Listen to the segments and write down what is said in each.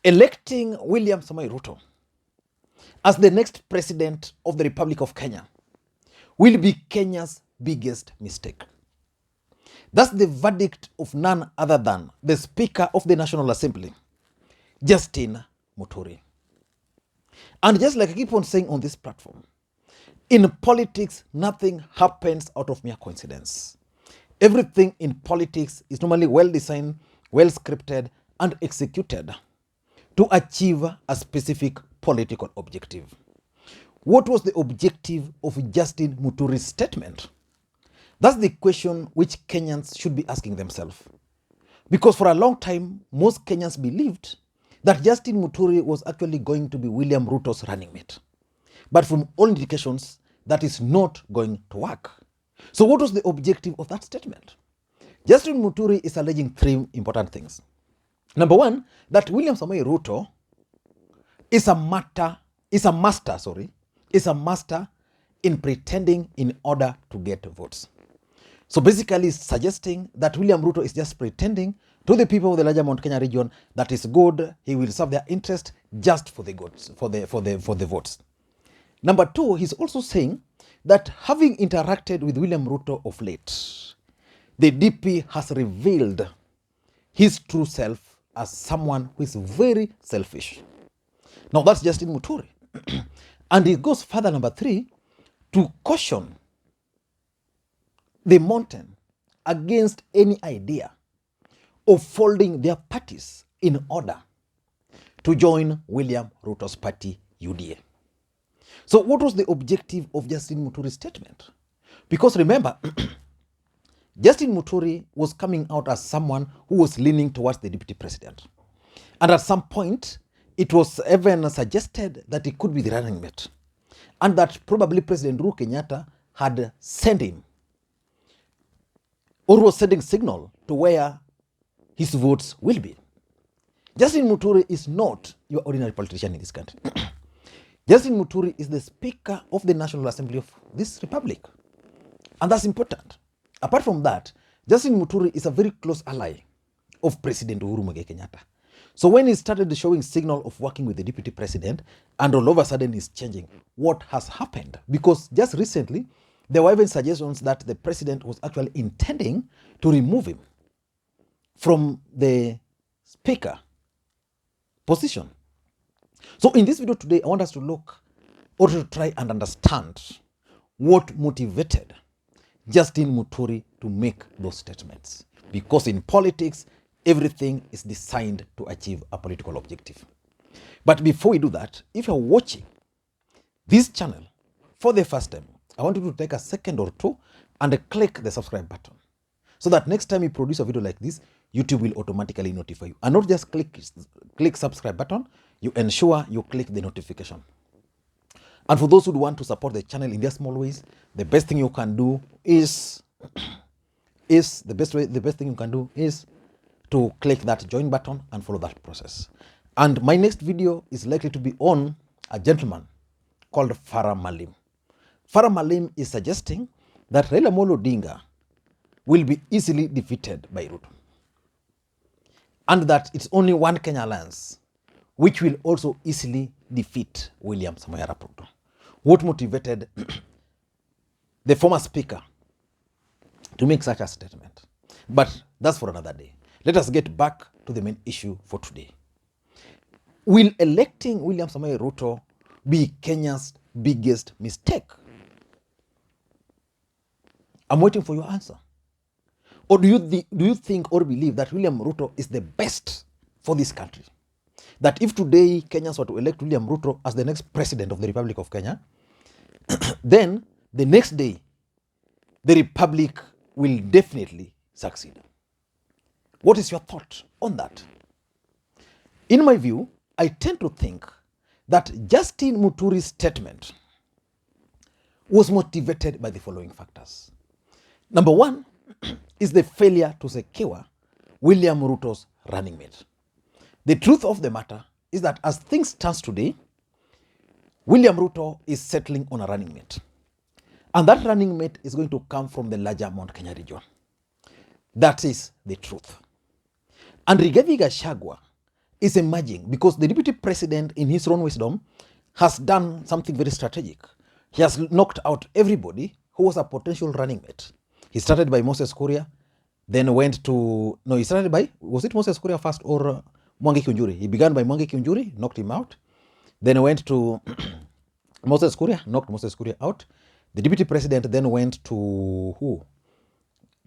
Electing William Ruto as the next president of the Republic of Kenya will be Kenya's biggest mistake. That's the verdict of none other than the Speaker of the National Assembly, Justin Muturi. And just like I keep on saying on this platform, in politics, nothing happens out of mere coincidence. Everything in politics is normally well designed, well scripted, and executed to achieve a specific political objective. What was the objective of Justin Muturi's statement? That's the question which Kenyans should be asking themselves. Because for a long time, most Kenyans believed that Justin Muturi was actually going to be William Ruto's running mate. But from all indications, that is not going to work. So what was the objective of that statement? Justin Muturi is alleging three important things. Number one, that William Ruto is a master in pretending in order to get votes. So basically suggesting that William Ruto is just pretending to the people of the larger Mount Kenya region that is good, he will serve their interest just for the goods, for the votes. Number two, he's also saying that having interacted with William Ruto of late, the DP has revealed his true self as someone who is very selfish. Now that's Justin Muturi. And it goes further, number three, to caution the mountain against any idea of folding their parties in order to join William Ruto's party, UDA. So what was the objective of Justin Muturi's statement? Because remember, Justin Muturi was coming out as someone who was leaning towards the deputy president. And at some point, it was even suggested that he could be the running mate. And that probably President Uhuru Kenyatta had sent him, or was sending signal to where his votes will be. Justin Muturi is not your ordinary politician in this country. Justin Muturi is the Speaker of the National Assembly of this Republic. And that's important. Apart from that, Justin Muturi is a very close ally of President Uhuru Kenyatta. So when he started showing signal of working with the deputy president, and all of a sudden he's changing, what has happened? Because just recently, there were even suggestions that the president was actually intending to remove him from the speaker position. So in this video today, I want us to look or to try and understand what motivated Justin Muturi to make those statements. Because in politics, everything is designed to achieve a political objective. But before we do that, if you're watching this channel for the first time, I want you to take a second or two and click the subscribe button so that next time you produce a video like this, YouTube will automatically notify you. And not just click subscribe button, you ensure you click the notification. And for those who want to support the channel in their small ways, the best thing you can do is to click that join button and follow that process. And my next video is likely to be on a gentleman called Farah Malim. Farah Malim is suggesting that Raila Odinga will be easily defeated by Ruto, and that it's only one Kenya alliance which will also easily defeat William Ruto. What motivated the former speaker to make such a statement? But that's for another day. Let us get back to the main issue for today. Will electing William Ruto be Kenya's biggest mistake? I'm waiting for your answer. Or do you think or believe that William Ruto is the best for this country? That if today Kenyans were to elect William Ruto as the next president of the Republic of Kenya, then the next day, the Republic will definitely succeed. What is your thought on that? In my view, I tend to think that Justin Muturi's statement was motivated by the following factors. Number one is the failure to secure William Ruto's running mate. The truth of the matter is that as things stand today, William Ruto is settling on a running mate. And that running mate is going to come from the larger Mount Kenya region. That is the truth. And Rigathi Gachagua is emerging because the Deputy President, in his own wisdom, has done something very strategic. He has knocked out everybody who was a potential running mate. He started by Moses Kuria, then went to, no, he started by, was it Moses Kuria first or Mwangi Kiunjuri? He began by Mwangi Kiunjuri, knocked him out. Then went to Moses Kuria, knocked Moses Kuria out. The Deputy President then went to who?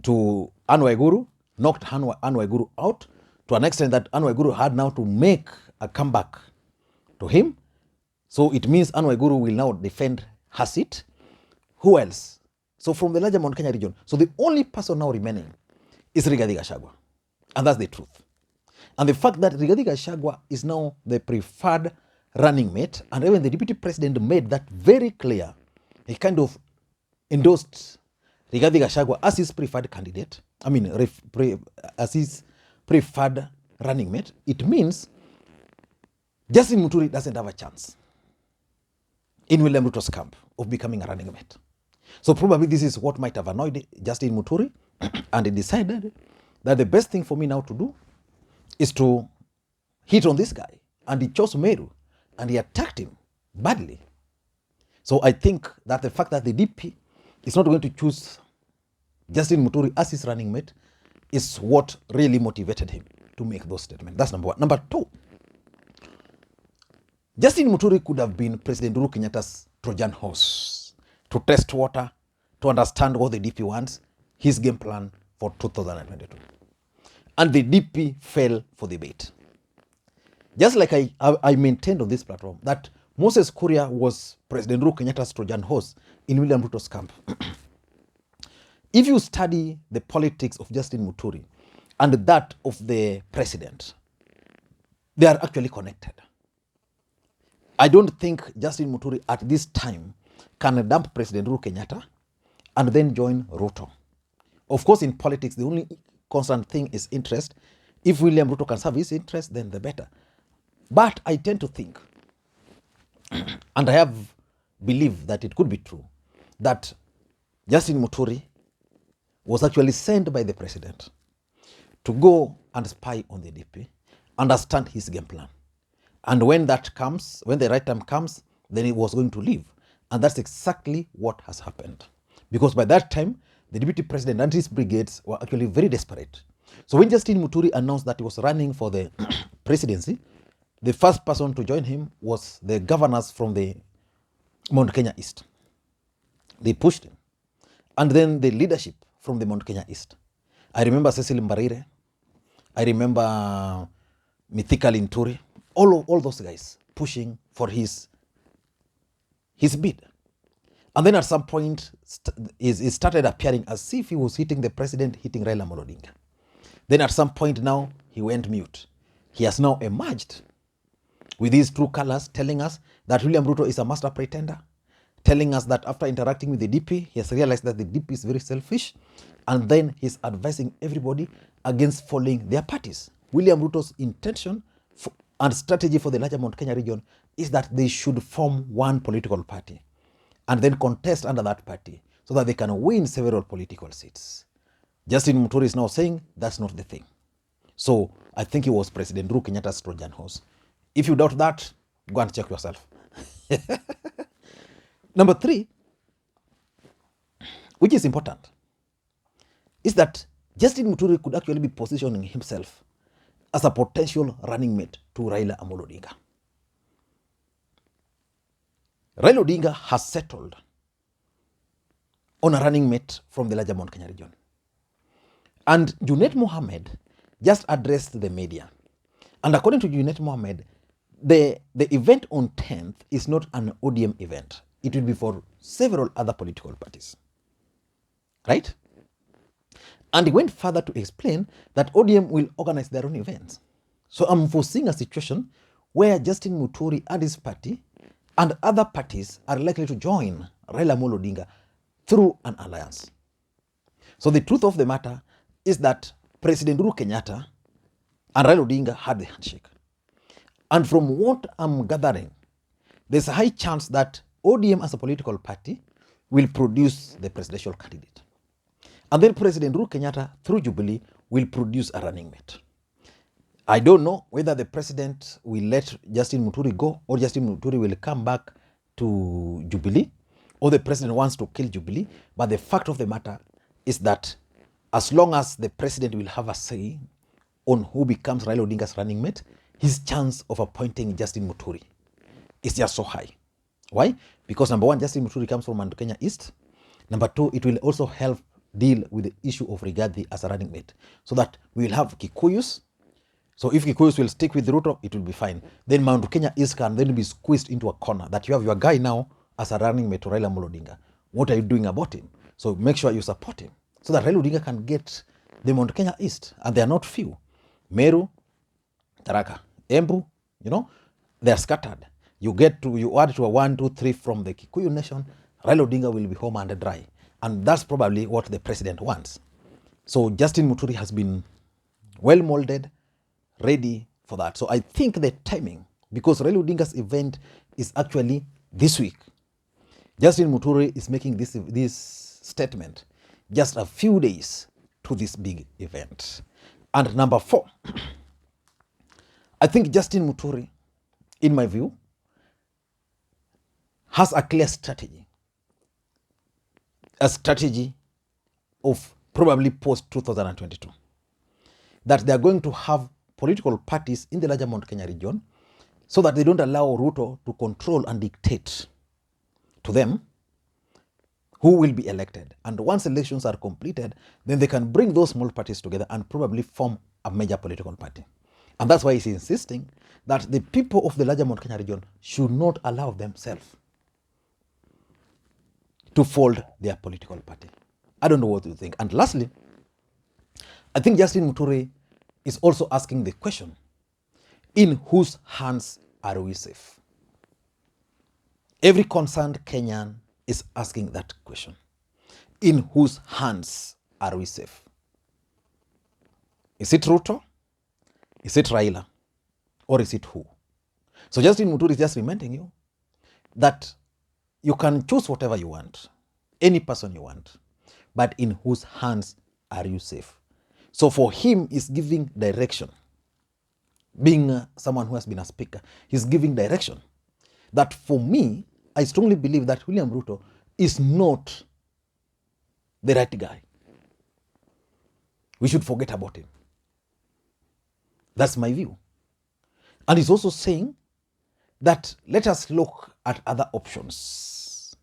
To Anne Waiguru, knocked Anne Waiguru out to an extent that Anne Waiguru had now to make a comeback to him. So it means Anne Waiguru will now defend her seat. Who else? So from the larger Mount Kenya region. So the only person now remaining is Rigathi Gachagua. And that's the truth. And the fact that Rigathi Gachagua is now the preferred running mate, and even the Deputy President made that very clear. He kind of endorsed Rigathi Gachagua as his preferred candidate. I mean, as his preferred running mate. It means Justin Muturi doesn't have a chance in William Ruto's camp of becoming a running mate. So probably this is what might have annoyed Justin Muturi, and he decided that the best thing for me now to do is to hit on this guy. And he chose Meru, and he attacked him badly. So I think that the fact that the DP is not going to choose Justin Muturi as his running mate is what really motivated him to make those statements. That's number one. Number two, Justin Muturi could have been President Uhuru Kenyatta's trojan horse to test water, to understand what the DP wants, his game plan for 2022. And the DP fell for the bait. Just like I maintained on this platform that Moses Kuria was President Uhuru Kenyatta's trojan horse in William Ruto's camp. If you study the politics of Justin Muturi and that of the president, they are actually connected. I don't think Justin Muturi at this time can dump President Uhuru Kenyatta and then join Ruto. Of course, in politics, the only constant thing is interest. If William Ruto can serve his interest, then the better. But I tend to think, and I have believed that it could be true, that Justin Muturi was actually sent by the president to go and spy on the DP, understand his game plan. And when that comes, when the right time comes, then he was going to leave. And that's exactly what has happened. Because by that time, the deputy president and his brigades were actually very desperate. So when Justin Muturi announced that he was running for the presidency, the first person to join him was the governors from the Mount Kenya East. They pushed him. And then the leadership from the Mount Kenya East. I remember Cecil Mbarire. I remember Mithika Linturi. All those guys pushing for his bid. And then at some point, he started appearing as if he was hitting the president, hitting Raila Odinga. Then at some point now, he went mute. He has now emerged with his true colors, telling us that William Ruto is a master pretender, telling us that after interacting with the DP, he has realized that the DP is very selfish, and then he's advising everybody against following their parties. William Ruto's intention and strategy for the larger Mount Kenya region is that they should form one political party and then contest under that party so that they can win several political seats. Justin Muturi is now saying that's not the thing. So I think he was President Uhuru Kenyatta's trojan horse. If you doubt that, go and check yourself. Number 3, which is important, is that Justin Muturi could actually be positioning himself as a potential running mate to Raila Odinga. Raila Odinga has settled on a running mate from the larger Mount Kenya region. And Junet Mohammed just addressed the media. And according to Junet Mohammed, the event on 10th is not an ODM event. It will be for several other political parties. Right? And he went further to explain that ODM will organize their own events. So I'm foreseeing a situation where Justin Muturi and his party and other parties are likely to join Raila Odinga through an alliance. So the truth of the matter is that President Uhuru Kenyatta and Raila Odinga had the handshake. And from what I'm gathering, there's a high chance that ODM as a political party will produce the presidential candidate. And then President Uhuru Kenyatta, through Jubilee, will produce a running mate. I don't know whether the president will let Justin Muturi go or Justin Muturi will come back to Jubilee or the president wants to kill Jubilee. But the fact of the matter is that as long as the president will have a say on who becomes Raila Odinga's running mate, his chance of appointing Justin Muturi is just so high. Why? Because number one, Justin Muturi comes from Mount Kenya East. Number two, it will also help deal with the issue of Rigathi as a running mate, so that we will have Kikuyus. So if Kikuyus will stick with Ruto, it will be fine. Then Mount Kenya East can then be squeezed into a corner that you have your guy now as a running mate to Raila Odinga. What are you doing about him? So make sure you support him so that Raila Odinga can get the Mount Kenya East, and they are not few. Meru, Tharaka, Embu, they are scattered. You add to a 1, 2, 3 from the Kikuyu nation, Raila Odinga will be home and dry. And that's probably what the president wants. So Justin Muturi has been well molded, ready for that. So I think the timing, because Raila Odinga's event is actually this week, Justin Muturi is making this statement just a few days to this big event. And number 4, I think Justin Muturi, in my view, has a clear strategy. A strategy of probably post-2022. That they are going to have political parties in the larger Mount Kenya region so that they don't allow Ruto to control and dictate to them who will be elected. And once elections are completed, then they can bring those small parties together and probably form a major political party. And that's why he's insisting that the people of the larger Mount Kenya region should not allow themselves to fold their political party. I don't know what you think. And lastly, I think Justin Muturi is also asking the question, in whose hands are we safe? Every concerned Kenyan is asking that question. In whose hands are we safe? Is it Ruto? Is it Raila? Or is it who? So Justin Muturi is just reminding you that you can choose whatever you want, any person you want, but in whose hands are you safe? So for him, he's giving direction. Being someone who has been a speaker, he's giving direction. That for me, I strongly believe that William Ruto is not the right guy. We should forget about him. That's my view. And he's also saying that let us look at other options,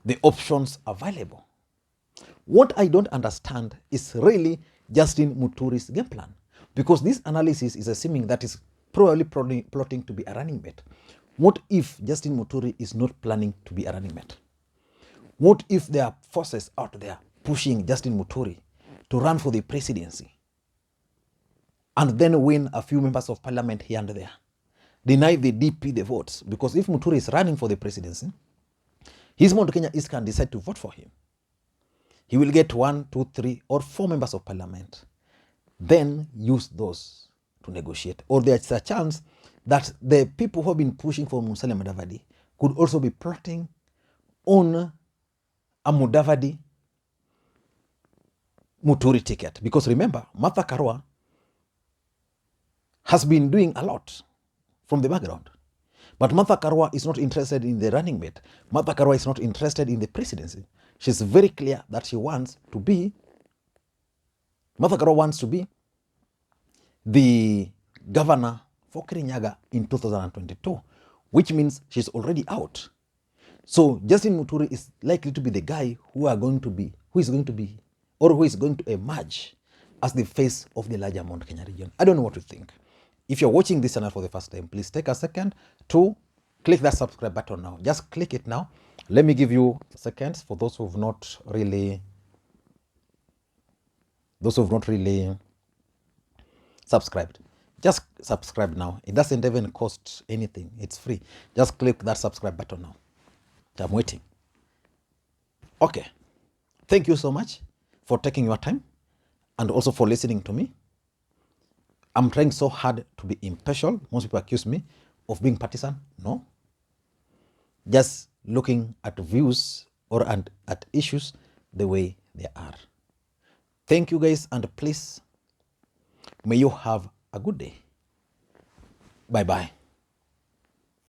the options available. What I don't understand is really Justin Muturi's game plan, because this analysis is assuming that is probably plotting to be a running mate. What if Justin Muturi is not planning to be a running mate? What if there are forces out there pushing Justin Muturi to run for the presidency and then win a few members of parliament here and there? Deny the DP the votes, because if Muturi is running for the presidency, his Mount Kenya East can decide to vote for him. He will get 1, 2, 3, or 4 members of parliament, then use those to negotiate. Or there's a chance that the people who have been pushing for Musalia Mudavadi could also be plotting on a Mudavadi Muturi ticket. Because remember, Martha Karua has been doing a lot from the background. But Martha Karua is not interested in the running mate. Martha Karua is not interested in the presidency. She's very clear that Martha Karua wants to be the governor for Kirinyaga in 2022, which means she's already out. So Justin Muturi is likely to be the guy who is going to emerge as the face of the larger Mount Kenya region. I don't know what to think. If you're watching this channel for the first time, please take a second to click that subscribe button now. Just click it now. Let me give you seconds for those who have not really subscribed. Just subscribe now. It doesn't even cost anything. It's free. Just click that subscribe button now. I'm waiting. Okay. Thank you so much for taking your time and also for listening to me. I'm trying so hard to be impartial. Most people accuse me of being partisan. No. Just looking at views or at issues the way they are. Thank you guys, and please, may you have a good day. Bye bye.